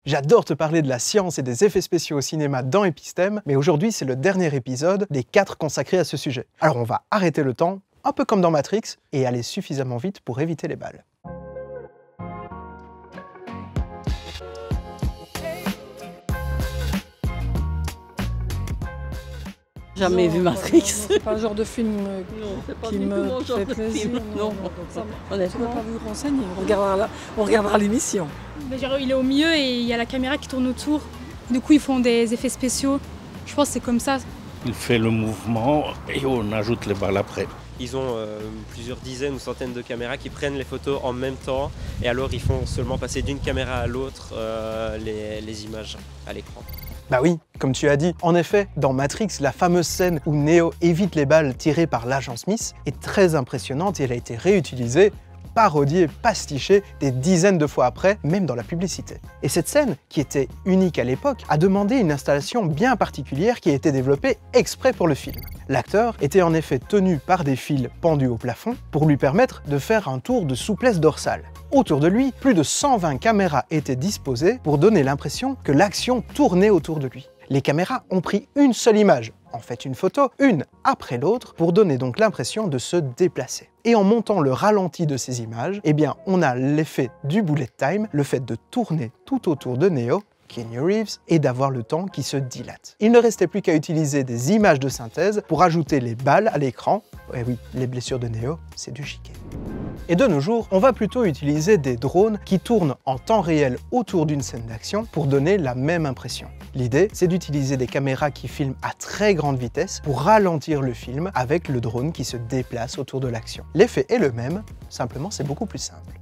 J'adore te parler de la science et des effets spéciaux au cinéma dans Epistème, mais aujourd'hui c'est le dernier épisode des 4 consacrés à ce sujet. Alors on va arrêter le temps, un peu comme dans Matrix, et aller suffisamment vite pour éviter les balles. Jamais vu Matrix. C'est pas le genre de film qui me fait plaisir. Non, honnêtement. On ne pas vous renseigner, on regardera l'émission. Il est au milieu et il y a la caméra qui tourne autour. Du coup, ils font des effets spéciaux. Je pense que c'est comme ça. Il fait le mouvement et on ajoute les balles après. Ils ont plusieurs dizaines ou centaines de caméras qui prennent les photos en même temps et alors ils font seulement passer d'une caméra à l'autre les images à l'écran. Bah oui, comme tu as dit, en effet, dans Matrix, la fameuse scène où Neo évite les balles tirées par l'agent Smith est très impressionnante et elle a été réutilisée, parodiée, pastichée des dizaines de fois après, même dans la publicité. Et cette scène, qui était unique à l'époque, a demandé une installation bien particulière qui a été développée exprès pour le film. L'acteur était en effet tenu par des fils pendus au plafond pour lui permettre de faire un tour de souplesse dorsale. Autour de lui, plus de 120 caméras étaient disposées pour donner l'impression que l'action tournait autour de lui. Les caméras ont pris une seule image, en fait une photo, une après l'autre, pour donner donc l'impression de se déplacer. Et en montant le ralenti de ces images, eh bien on a l'effet du bullet time, le fait de tourner tout autour de Neo, Keanu Reeves, et d'avoir le temps qui se dilate. Il ne restait plus qu'à utiliser des images de synthèse pour ajouter les balles à l'écran. Et oui, les blessures de Neo, c'est du chiquet. Et de nos jours, on va plutôt utiliser des drones qui tournent en temps réel autour d'une scène d'action pour donner la même impression. L'idée, c'est d'utiliser des caméras qui filment à très grande vitesse pour ralentir le film avec le drone qui se déplace autour de l'action. L'effet est le même, simplement c'est beaucoup plus simple.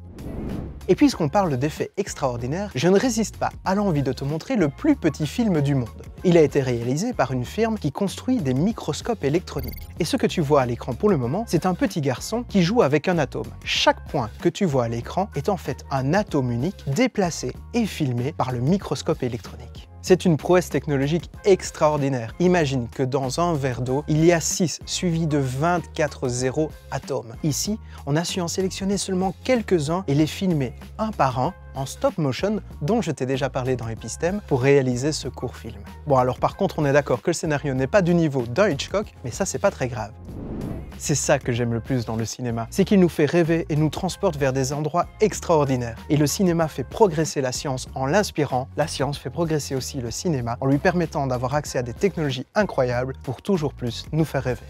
Et puisqu'on parle d'effets extraordinaires, je ne résiste pas à l'envie de te montrer le plus petit film du monde. Il a été réalisé par une firme qui construit des microscopes électroniques. Et ce que tu vois à l'écran pour le moment, c'est un petit garçon qui joue avec un atome. Chaque point que tu vois à l'écran est en fait un atome unique déplacé et filmé par le microscope électronique. C'est une prouesse technologique extraordinaire. Imagine que dans un verre d'eau, il y a 6 suivis de 24 zéros atomes. Ici, on a su en sélectionner seulement quelques-uns et les filmer un par un en stop motion, dont je t'ai déjà parlé dans Epistème, pour réaliser ce court film. Bon alors par contre, on est d'accord que le scénario n'est pas du niveau d'un Hitchcock, mais ça c'est pas très grave. C'est ça que j'aime le plus dans le cinéma, c'est qu'il nous fait rêver et nous transporte vers des endroits extraordinaires. Et le cinéma fait progresser la science en l'inspirant, la science fait progresser aussi le cinéma en lui permettant d'avoir accès à des technologies incroyables pour toujours plus nous faire rêver.